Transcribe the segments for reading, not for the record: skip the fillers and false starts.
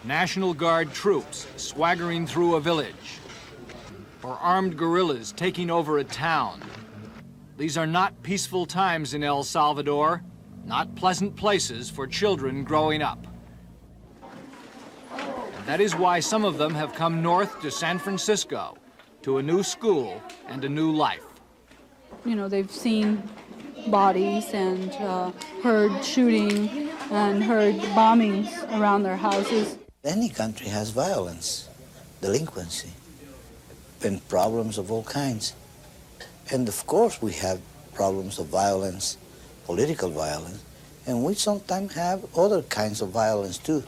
National Guard troops swaggering through a village, or armed guerrillas taking over a town. These are not peaceful times in El Salvador, not pleasant places for children growing up. And that is why some of them have come north to San Francisco, to a new school and a new life. You know, they've seen bodies and heard shooting and heard bombings around their houses. Any country has violence, delinquency, and problems of all kinds. And of course we have problems of violence, political violence, and we sometimes have other kinds of violence too.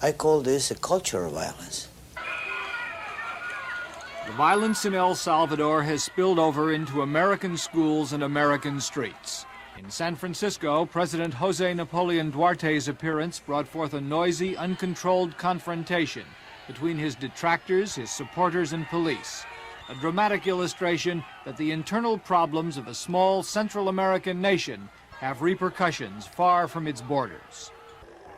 I call this a cultural violence. The violence in El Salvador has spilled over into American schools and American streets. In San Francisco, President Jose Napoleon Duarte's appearance brought forth a noisy, uncontrolled confrontation between his detractors, his supporters, and police. A dramatic illustration that the internal problems of a small Central American nation have repercussions far from its borders.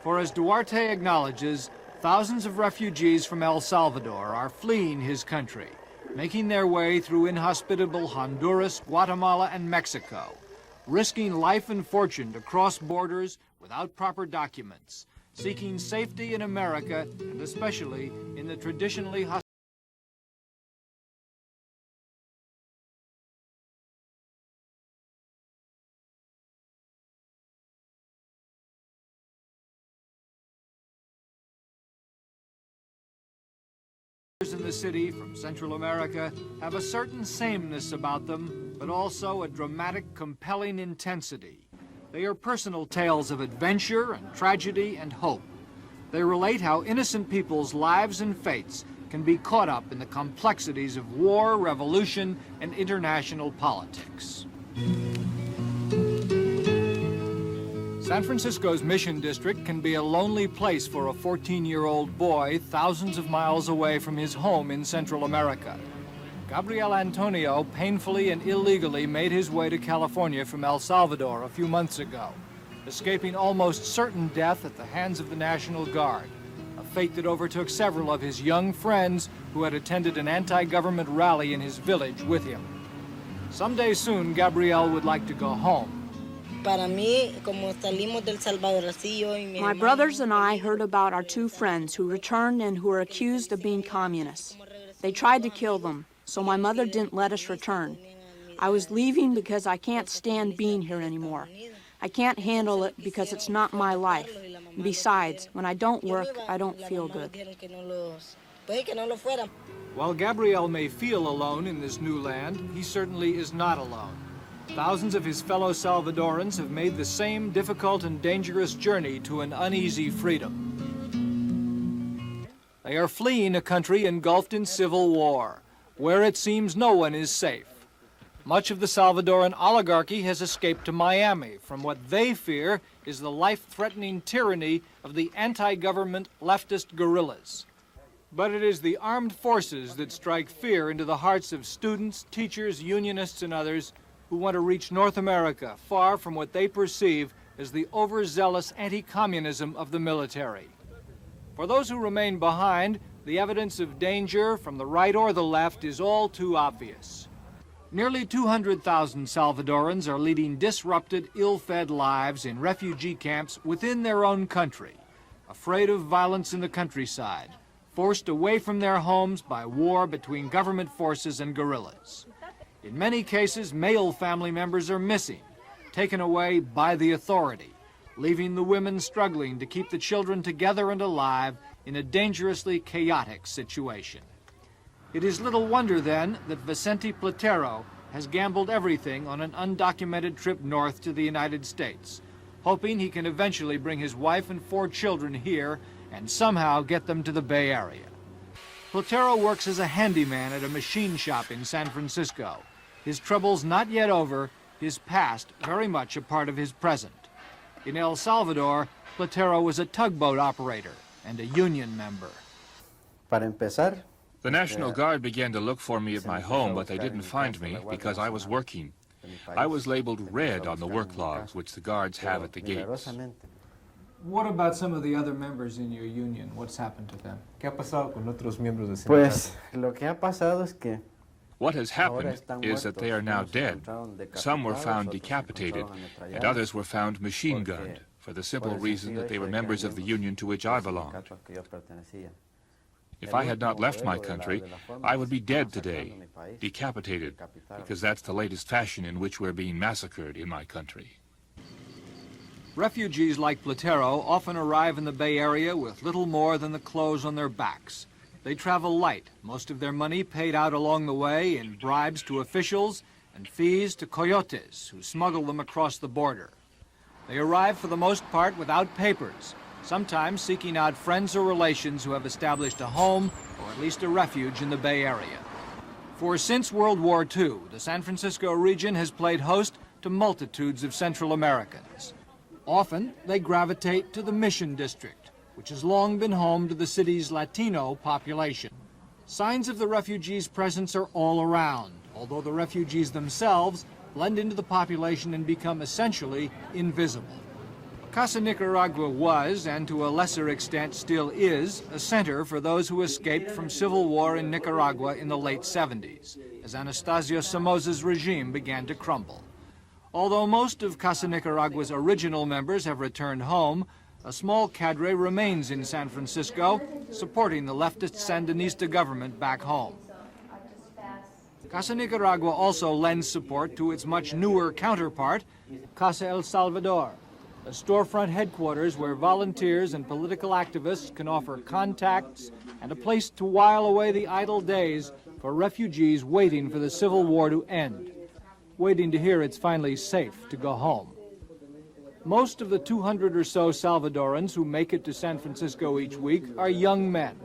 For as Duarte acknowledges, thousands of refugees from El Salvador are fleeing his country, making their way through inhospitable Honduras, Guatemala, and Mexico, risking life and fortune to cross borders without proper documents, seeking safety in America, and especially in the traditionally in the city from Central America have a certain sameness about them, but also a dramatic, compelling intensity. They are personal tales of adventure and tragedy and hope. They relate how innocent people's lives and fates can be caught up in the complexities of war, revolution, and international politics. San Francisco's Mission District can be a lonely place for a 14-year-old boy thousands of miles away from his home in Central America. Gabriel Antonio painfully and illegally made his way to California from El Salvador a few months ago, escaping almost certain death at the hands of the National Guard, a fate that overtook several of his young friends who had attended an anti-government rally in his village with him. Someday soon, Gabriel would like to go home. My brothers and I heard about our two friends who returned and who were accused of being communists. They tried to kill them, so my mother didn't let us return. I was leaving because I can't stand being here anymore. I can't handle it because it's not my life. And besides, when I don't work, I don't feel good. While Gabriel may feel alone in this new land, he certainly is not alone. Thousands of his fellow Salvadorans have made the same difficult and dangerous journey to an uneasy freedom. They are fleeing a country engulfed in civil war, where it seems no one is safe. Much of the Salvadoran oligarchy has escaped to Miami from what they fear is the life-threatening tyranny of the anti-government leftist guerrillas. But it is the armed forces that strike fear into the hearts of students, teachers, unionists, and others who want to reach North America, far from what they perceive as the overzealous anti-communism of the military. For those who remain behind, the evidence of danger from the right or the left is all too obvious. Nearly 200,000 Salvadorans are leading disrupted, ill-fed lives in refugee camps within their own country, afraid of violence in the countryside, forced away from their homes by war between government forces and guerrillas. In many cases, male family members are missing, taken away by the authority, leaving the women struggling to keep the children together and alive in a dangerously chaotic situation. It is little wonder, then, that Vicente Platero has gambled everything on an undocumented trip north to the United States, hoping he can eventually bring his wife and 4 children here and somehow get them to the Bay Area. Platero works as a handyman at a machine shop in San Francisco. His troubles not yet over, his past very much a part of his present. In El Salvador, Platero was a tugboat operator and a union member. The National Guard began to look for me at my home, but they didn't find me because I was working. I was labeled red on the work logs, which the guards have at the gates. What about some of the other members in your union? What's happened to them? ¿Qué ha pasado con otros miembros del sindicato? Pues lo que ha pasado es que What has happened is that they are now dead. Some were found decapitated, and others were found machine-gunned, for the simple reason that they were members of the union to which I belonged. If I had not left my country, I would be dead today, decapitated, because that's the latest fashion in which we're being massacred in my country. Refugees like Platero often arrive in the Bay Area with little more than the clothes on their backs. They travel light, most of their money paid out along the way in bribes to officials and fees to coyotes who smuggle them across the border. They arrive for the most part without papers, sometimes seeking out friends or relations who have established a home or at least a refuge in the Bay Area. For since World War II, the San Francisco region has played host to multitudes of Central Americans. Often, they gravitate to the Mission District, which has long been home to the city's Latino population. Signs of the refugees' presence are all around, although the refugees themselves blend into the population and become essentially invisible. Casa Nicaragua was, and to a lesser extent still is, a center for those who escaped from civil war in Nicaragua in the late 70s, as Anastasio Somoza's regime began to crumble. Although most of Casa Nicaragua's original members have returned home, a small cadre remains in San Francisco, supporting the leftist Sandinista government back home. Casa Nicaragua also lends support to its much newer counterpart, Casa El Salvador, a storefront headquarters where volunteers and political activists can offer contacts and a place to while away the idle days for refugees waiting for the Civil War to end, waiting to hear it's finally safe to go home. Most of the 200 or so Salvadorans who make it to San Francisco each week are young men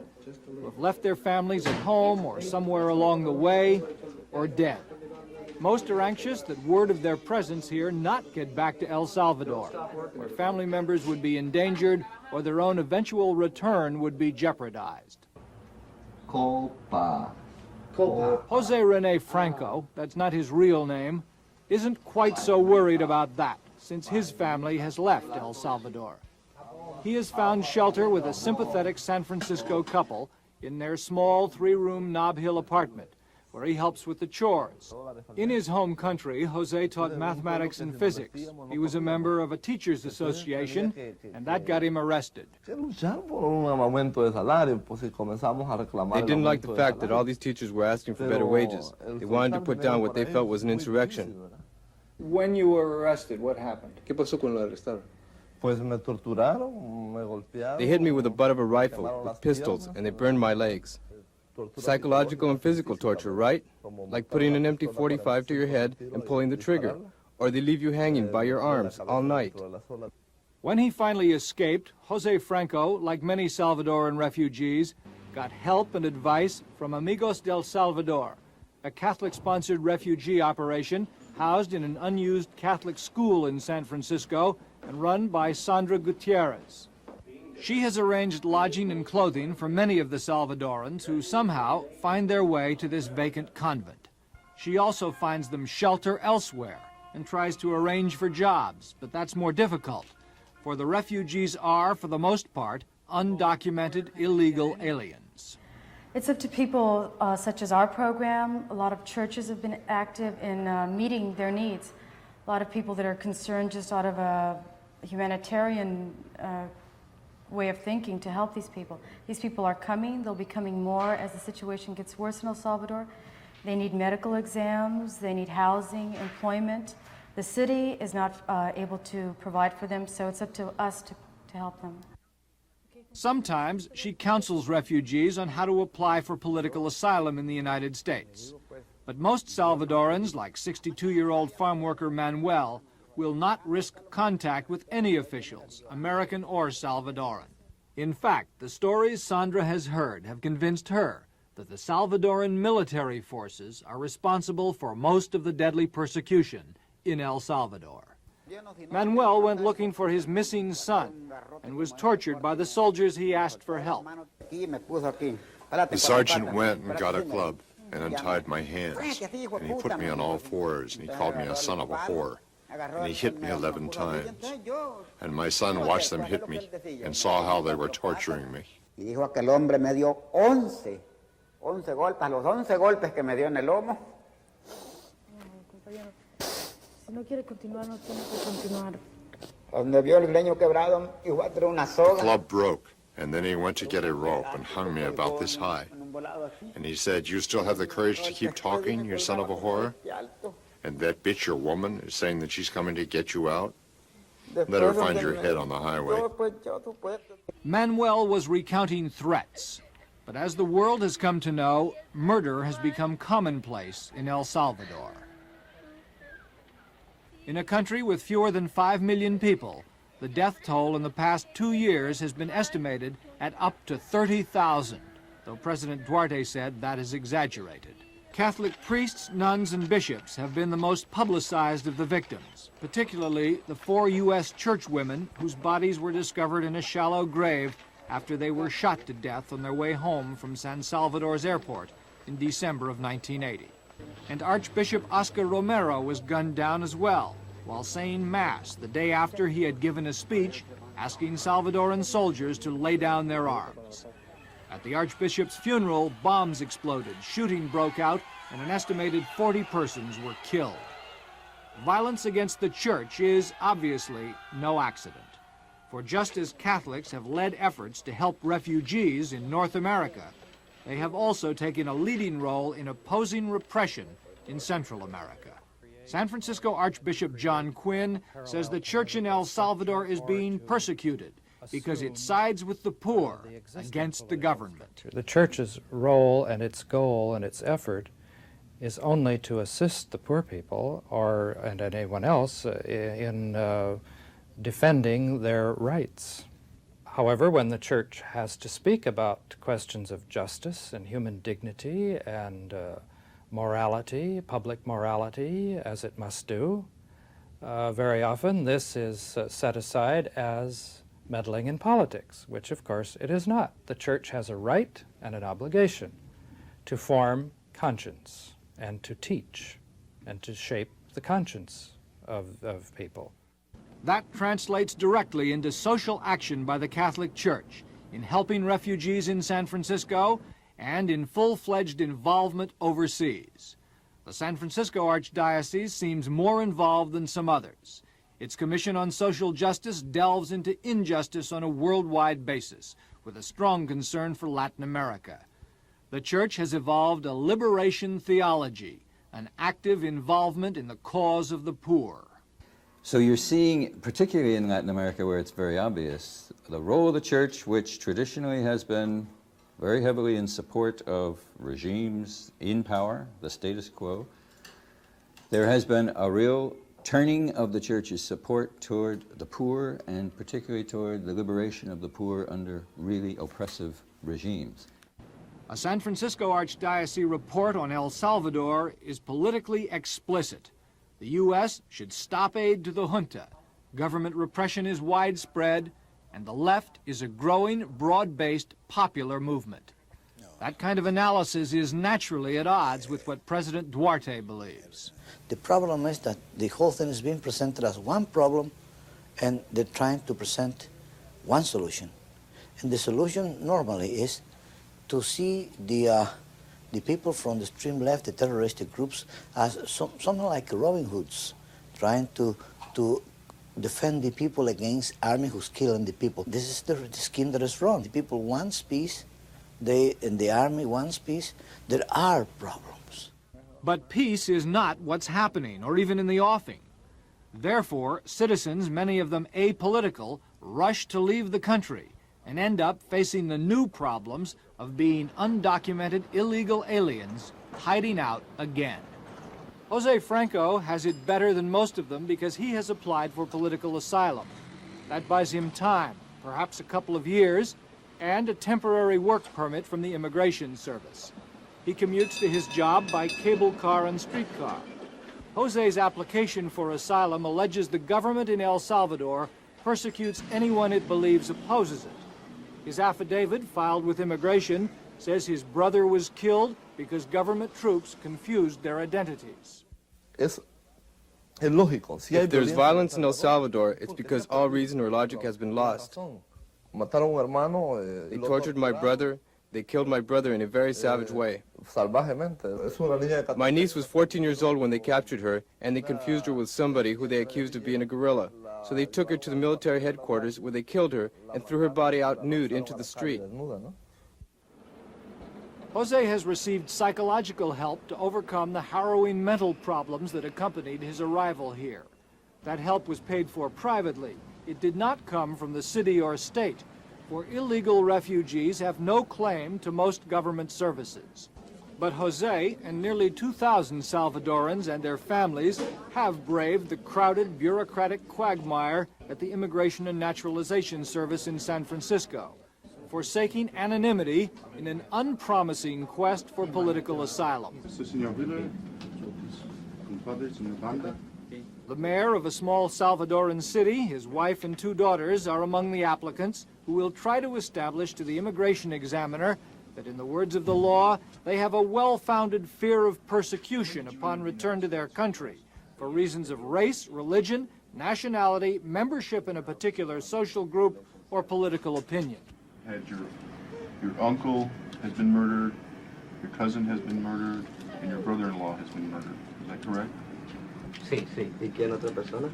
who have left their families at home or somewhere along the way or dead. Most are anxious that word of their presence here not get back to El Salvador, where family members would be endangered or their own eventual return would be jeopardized. Jose Rene Franco, that's not his real name, isn't quite so worried about that, since his family has left El Salvador. He has found shelter with a sympathetic San Francisco couple in their small three-room Nob Hill apartment, where he helps with the chores. In his home country, Jose taught mathematics and physics. He was a member of a teachers' association, and that got him arrested. They didn't like the fact that all these teachers were asking for better wages. They wanted to put down what they felt was an insurrection. When you were arrested, what happened? ¿Qué pasó cuando lo arrestaron? They hit me with the butt of a rifle, with pistols, and they burned my legs. Psychological and physical torture, right? Like putting an empty .45 to your head and pulling the trigger. Or they leave you hanging by your arms all night. When he finally escaped, Jose Franco, like many Salvadoran refugees, got help and advice from Amigos del Salvador, a Catholic-sponsored refugee operation housed in an unused Catholic school in San Francisco and run by Sandra Gutierrez. She has arranged lodging and clothing for many of the Salvadorans who somehow find their way to this vacant convent. She also finds them shelter elsewhere and tries to arrange for jobs, but that's more difficult, for the refugees are, for the most part, undocumented illegal aliens. It's up to people such as our program. A lot of churches have been active in meeting their needs. A lot of people that are concerned just out of a humanitarian way of thinking to help these people. These people are coming. They'll be coming more as the situation gets worse in El Salvador. They need medical exams. They need housing, employment. The city is not able to provide for them, so it's up to us to help them. Sometimes she counsels refugees on how to apply for political asylum in the United States. But most Salvadorans, like 62-year-old farm worker Manuel, will not risk contact with any officials, American or Salvadoran. In fact, the stories Sandra has heard have convinced her that the Salvadoran military forces are responsible for most of the deadly persecution in El Salvador. Manuel went looking for his missing son and was tortured by the soldiers he asked for help. The sergeant went and got a club and untied my hands, and he put me on all fours, and he called me a son of a whore. and he hit me 11 times. And my son watched them hit me and saw how they were torturing me. Y dijo que el hombre me dio 11 golpes, los 11 golpes que me dio en el lomo. Si no quiere continuar, no tiene que continuar. Donde vio el leño quebrado y fue a traer una The soga. club broke, and then he went to get a rope and hung me about this high. And he said, "You still have the courage to keep talking, you son of a whore? And that bitch, your woman, is saying that she's coming to get you out? Let her find your head on the highway." Manuel was recounting threats, but as the world has come to know, murder has become commonplace in El Salvador. In a country with fewer than 5 million people, the death toll in the past 2 years has been estimated at up to 30,000, though President Duarte said that is exaggerated. Catholic priests, nuns, and bishops have been the most publicized of the victims, particularly the 4 U.S. church women whose bodies were discovered in a shallow grave after they were shot to death on their way home from San Salvador's airport in December of 1980. And Archbishop Oscar Romero was gunned down as well, while saying Mass the day after he had given a speech asking Salvadoran soldiers to lay down their arms. At the Archbishop's funeral, bombs exploded, shooting broke out, and an estimated 40 persons were killed. Violence against the Church is obviously no accident. For just as Catholics have led efforts to help refugees in North America, they have also taken a leading role in opposing repression in Central America. San Francisco Archbishop John Quinn says the church in El Salvador is being persecuted because it sides with the poor against the government. The church's role and its goal and its effort is only to assist the poor people and anyone else in defending their rights. However, when the church has to speak about questions of justice and human dignity and morality, public morality, as it must do, very often this is set aside as meddling in politics, which of course it is not. The church has a right and an obligation to form conscience and to teach and to shape the conscience of people. That translates directly into social action by the Catholic Church in helping refugees in San Francisco and in full-fledged involvement overseas. The San Francisco Archdiocese seems more involved than some others. Its Commission on Social Justice delves into injustice on a worldwide basis, with a strong concern for Latin America. The Church has evolved a liberation theology, an active involvement in the cause of the poor. So you're seeing, particularly in Latin America where it's very obvious, the role of the Church, which traditionally has been very heavily in support of regimes in power, the status quo. There has been a real turning of the Church's support toward the poor, and particularly toward the liberation of the poor under really oppressive regimes. A San Francisco Archdiocese report on El Salvador is politically explicit. The U.S. should stop aid to the junta. Government repression is widespread, and the left is a growing, broad-based popular movement. That kind of analysis is naturally at odds with what President Duarte believes. The problem is that the whole thing is being presented as one problem, and they're trying to present one solution. And the solution normally is to see the people from the extreme left, the terroristic groups, as something like Robin Hoods, trying to defend the people against army who's killing the people. This is the scheme that is wrong. The people want peace, and the army wants peace. There are problems. But peace is not what's happening, or even in the offing. Therefore, citizens, many of them apolitical, rush to leave the country and end up facing the new problems of being undocumented illegal aliens hiding out again. Jose Franco has it better than most of them because he has applied for political asylum. That buys him time, perhaps a couple of years, and a temporary work permit from the Immigration Service. He commutes to his job by cable car and streetcar. Jose's application for asylum alleges the government in El Salvador persecutes anyone it believes opposes it. His affidavit, filed with immigration, says his brother was killed because government troops confused their identities. Es If there's violence in El Salvador, it's because all reason or logic has been lost. They tortured my brother. They killed my brother in a very savage way. My niece was 14 years old when they captured her, and they confused her with somebody who they accused of being a guerrilla. So they took her to the military headquarters where they killed her and threw her body out nude into the street. Jose has received psychological help to overcome the harrowing mental problems that accompanied his arrival here. That help was paid for privately. It did not come from the city or state, for illegal refugees have no claim to most government services. But Jose and nearly 2,000 Salvadorans and their families have braved the crowded bureaucratic quagmire at the Immigration and Naturalization Service in San Francisco, forsaking anonymity in an unpromising quest for political asylum. The mayor of a small Salvadoran city, his wife and 2 daughters are among the applicants who will try to establish to the immigration examiner that, in the words of the law, they have a well-founded fear of persecution upon return to their country for reasons of race, religion, nationality, membership in a particular social group, or political opinion. Your uncle has been murdered, your cousin has been murdered, and your brother-in-law has been murdered. Is that correct? Sí, sí. ¿Y quién otra persona?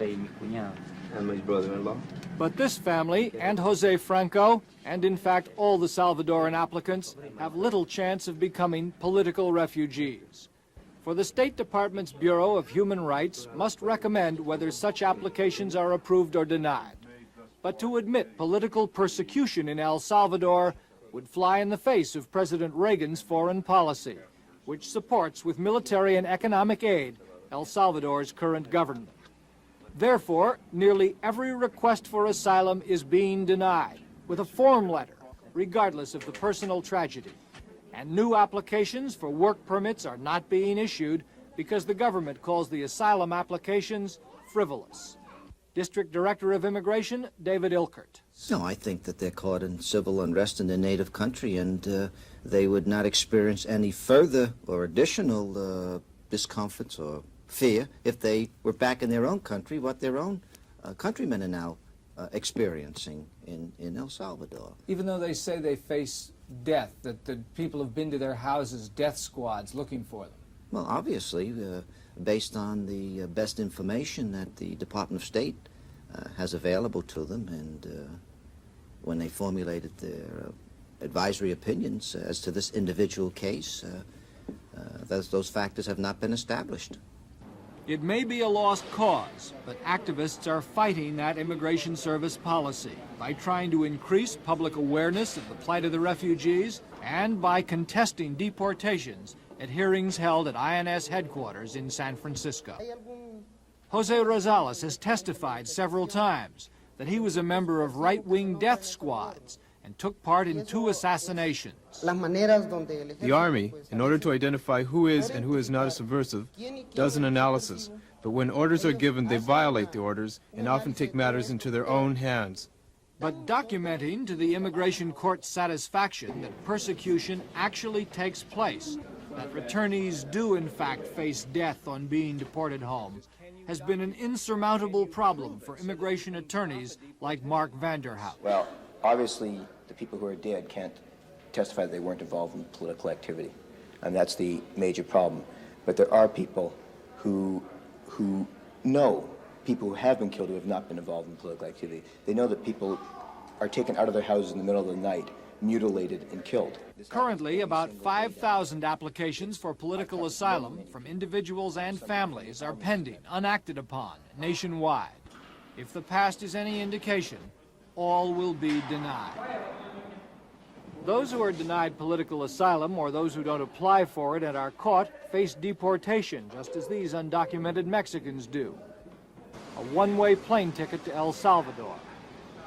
Y mi cuñado. And my brother-in-law. But this family and Jose Franco, and in fact all the Salvadoran applicants, have little chance of becoming political refugees. For the State Department's Bureau of Human Rights must recommend whether such applications are approved or denied. But to admit political persecution in El Salvador would fly in the face of President Reagan's foreign policy, which supports with military and economic aid El Salvador's current government. Therefore, nearly every request for asylum is being denied, with a form letter, regardless of the personal tragedy. And new applications for work permits are not being issued because the government calls the asylum applications frivolous. District Director of Immigration, David Ilkert. No, I think that they're caught in civil unrest in their native country, and they would not experience any further or additional discomforts or fear if they were back in their own country, what their own countrymen are now experiencing in El Salvador. Even though they say they face death, that the people have been to their houses, death squads looking for them. Well, obviously, based on the best information that the Department of State has available to them, and when they formulated their advisory opinions as to this individual case, those factors have not been established. It may be a lost cause, but activists are fighting that immigration service policy by trying to increase public awareness of the plight of the refugees and by contesting deportations at hearings held at INS headquarters in San Francisco. Jose Rosales has testified several times that he was a member of right-wing death squads and took part in 2 assassinations. The Army, in order to identify who is and who is not a subversive, does an analysis. But when orders are given, they violate the orders and often take matters into their own hands. But documenting to the immigration court's satisfaction that persecution actually takes place, that returnees do in fact face death on being deported home, has been an insurmountable problem for immigration attorneys like Mark Vanderhout. Well, obviously, the people who are dead can't testify that they weren't involved in political activity, and that's the major problem. But there are people who know people who have been killed who have not been involved in political activity. They know that people are taken out of their houses in the middle of the night, mutilated and killed. Currently, about 5,000 applications for political asylum from individuals and families are pending, unacted upon, nationwide. If the past is any indication, all will be denied. Those who are denied political asylum or those who don't apply for it and are caught face deportation, just as these undocumented Mexicans do. A one-way plane ticket to El Salvador.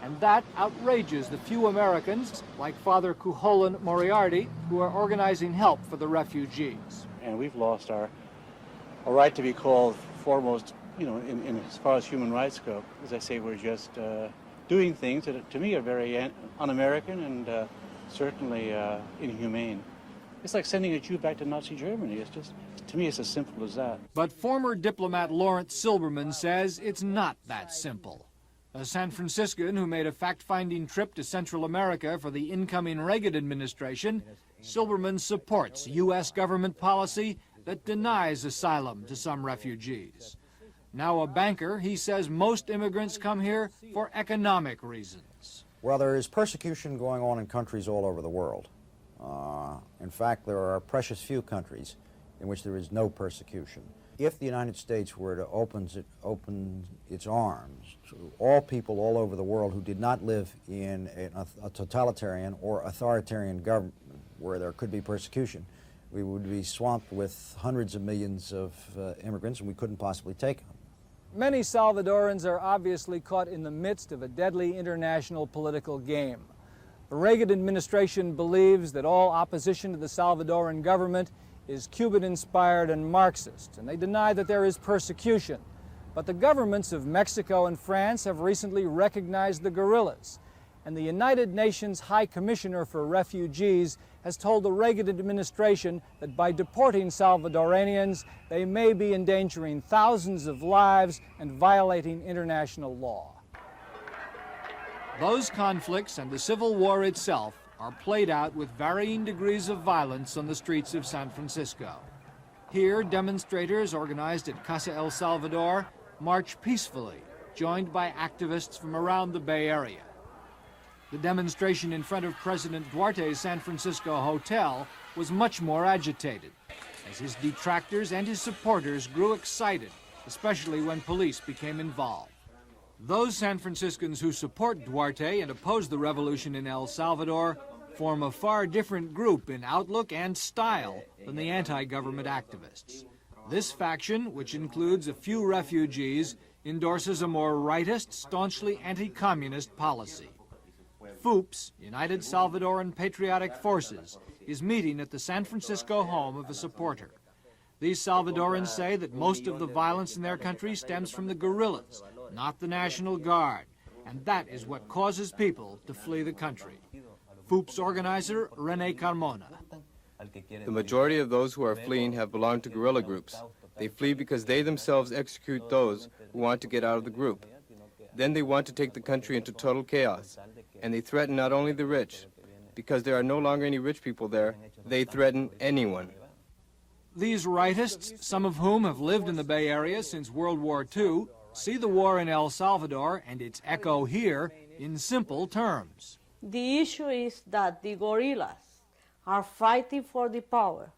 And that outrages the few Americans, like Father Cujolan Moriarty, who are organizing help for the refugees. And we've lost our right to be called foremost, in as far as human rights go. As I say, we're just doing things that to me are very un-American and certainly inhumane. It's like sending a Jew back to Nazi Germany. It's just, to me, it's as simple as that. But former diplomat Lawrence Silberman says it's not that simple. A San Franciscan who made a fact-finding trip to Central America for the incoming Reagan administration, Silberman supports U.S. government policy that denies asylum to some refugees. Now a banker, he says most immigrants come here for economic reasons. Well, there is persecution going on in countries all over the world. In fact, there are precious few countries in which there is no persecution. If the United States were to open its arms to all people all over the world who did not live in a totalitarian or authoritarian government where there could be persecution, we would be swamped with hundreds of millions of immigrants, and we couldn't possibly take them. Many Salvadorans are obviously caught in the midst of a deadly international political game. The Reagan administration believes that all opposition to the Salvadoran government is Cuban-inspired and Marxist, and they deny that there is persecution. But the governments of Mexico and France have recently recognized the guerrillas, and the United Nations High Commissioner for Refugees has told the Reagan administration that by deporting Salvadoranians, they may be endangering thousands of lives and violating international law. Those conflicts and the Civil War itself are played out with varying degrees of violence on the streets of San Francisco. Here, demonstrators organized at Casa El Salvador march peacefully, joined by activists from around the Bay Area. The demonstration in front of President Duarte's San Francisco hotel was much more agitated, as his detractors and his supporters grew excited, especially when police became involved. Those San Franciscans who support Duarte and oppose the revolution in El Salvador form a far different group in outlook and style than the anti-government activists. This faction, which includes a few refugees, endorses a more rightist, staunchly anti-communist policy. FOOPS, United Salvadoran Patriotic Forces, is meeting at the San Francisco home of a supporter. These Salvadorans say that most of the violence in their country stems from the guerrillas, not the National Guard, and that is what causes people to flee the country. FOOPS organizer Rene Carmona. The majority of those who are fleeing have belonged to guerrilla groups. They flee because they themselves execute those who want to get out of the group. Then they want to take the country into total chaos, and they threaten not only the rich. Because there are no longer any rich people there, they threaten anyone. These rightists, some of whom have lived in the Bay Area since World War II, see the war in El Salvador and its echo here in simple terms. The issue is that the guerrillas are fighting for the power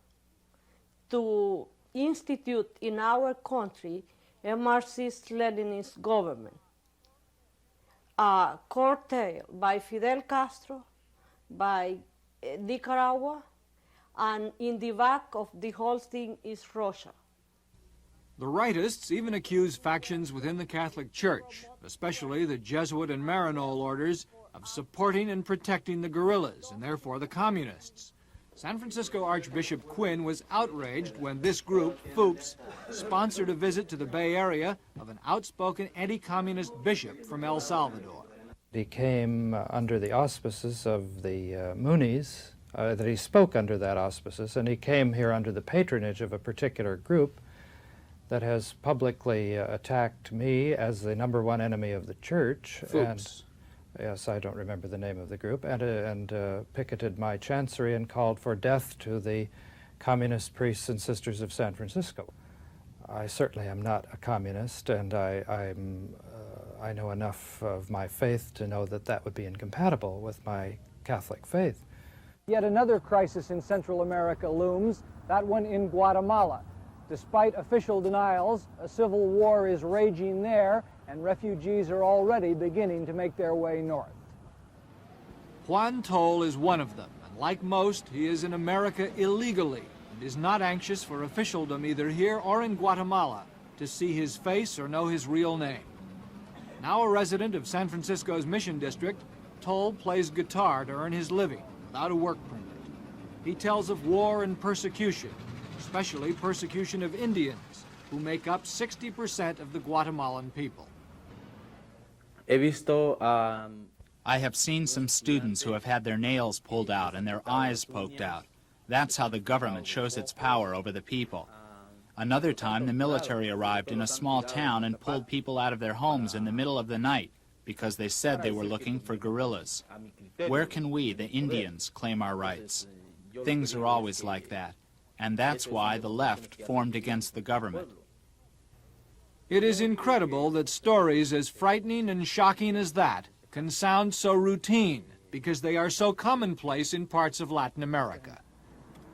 to institute in our country a Marxist-Leninist government, curtailed by Fidel Castro, by Nicaragua, and in the back of the whole thing is Russia. The rightists even accuse factions within the Catholic Church, especially the Jesuit and Maryknoll orders, of supporting and protecting the guerrillas, and therefore the communists. San Francisco Archbishop Quinn was outraged when this group, FOOPS, sponsored a visit to the Bay Area of an outspoken anti-communist bishop from El Salvador. He came under the auspices of the Moonies, that he spoke under that auspices, and he came here under the patronage of a particular group that has publicly attacked me as the #1 enemy of the church. FOOPS. Yes, I don't remember the name of the group, and picketed my chancery and called for death to the communist priests and sisters of San Francisco. I certainly am not a communist, and I know enough of my faith to know that that would be incompatible with my Catholic faith. Yet another crisis in Central America looms, that one in Guatemala. Despite official denials, a civil war is raging there, and refugees are already beginning to make their way north. Juan Toll is one of them, and like most, he is in America illegally and is not anxious for officialdom either here or in Guatemala to see his face or know his real name. Now a resident of San Francisco's Mission District, Toll plays guitar to earn his living without a work permit. He tells of war and persecution, especially persecution of Indians, who make up 60% of the Guatemalan people. I have seen some students who have had their nails pulled out and their eyes poked out. That's how the government shows its power over the people. Another time, the military arrived in a small town and pulled people out of their homes in the middle of the night because they said they were looking for guerrillas. Where can we, the Indians, claim our rights? Things are always like that, and that's why the left formed against the government. It is incredible that stories as frightening and shocking as that can sound so routine because they are so commonplace in parts of Latin America.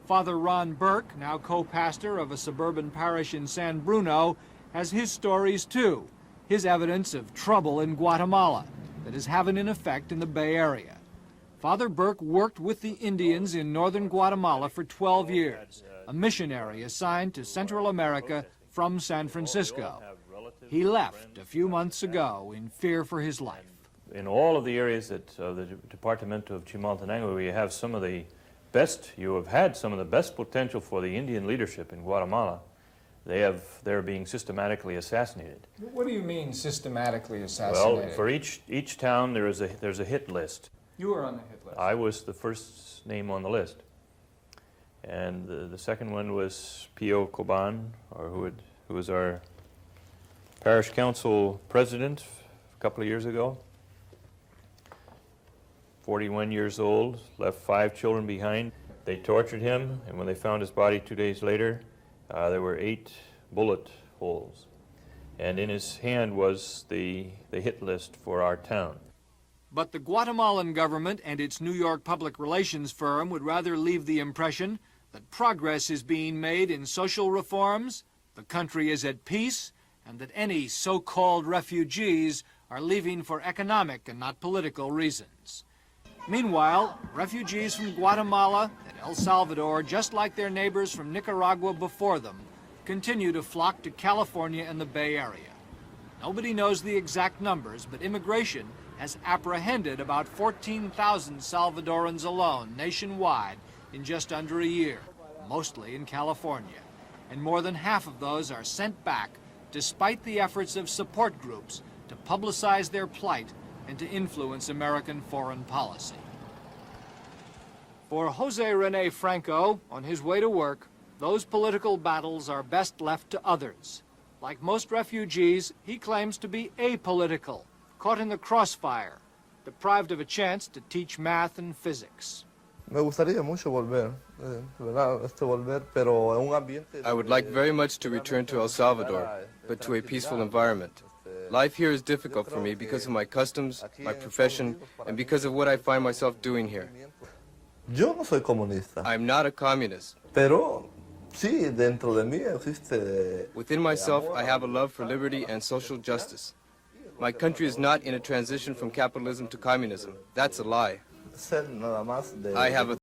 Father Ron Burke, now co-pastor of a suburban parish in San Bruno, has his stories too, his evidence of trouble in Guatemala that is having an effect in the Bay Area. Father Burke worked with the Indians in northern Guatemala for 12 years, a missionary assigned to Central America from San Francisco. He left a few months ago in fear for his life. In all of the areas that the Departamento of Chimaltenango, we have some of the best, you have had some of the best potential for the Indian leadership in Guatemala. They're being systematically assassinated. What do you mean systematically assassinated? Well, for each town there's a hit list. You were on the hit list. I was the first name on the list. And the second one was Pio Coban, who was our parish council president a couple of years ago. 41 years old, left 5 children behind. They tortured him, and when they found his body 2 days later, there were 8 bullet holes. And in his hand was the hit list for our town. But the Guatemalan government and its New York public relations firm would rather leave the impression that progress is being made in social reforms, the country is at peace, and that any so-called refugees are leaving for economic and not political reasons. Meanwhile, refugees from Guatemala and El Salvador, just like their neighbors from Nicaragua before them, continue to flock to California and the Bay Area. Nobody knows the exact numbers, but immigration has apprehended about 14,000 Salvadorans alone nationwide in just under a year, mostly in California. And more than half of those are sent back despite the efforts of support groups to publicize their plight and to influence American foreign policy. For Jose Rene Franco, on his way to work, those political battles are best left to others. Like most refugees, he claims to be apolitical, caught in the crossfire, deprived of a chance to teach math and physics. Me gustaría mucho volver, ¿verdad? Volver, pero en un ambiente. I would like very much to return to El Salvador, but to a peaceful environment. Life here is difficult for me because of my customs, my profession, and because of what I find myself doing here. Yo no soy comunista. I'm not a communist. Pero sí, dentro de mí existe. Within myself, I have a love for liberty and social justice. My country is not in a transition from capitalism to communism. That's a lie. I have a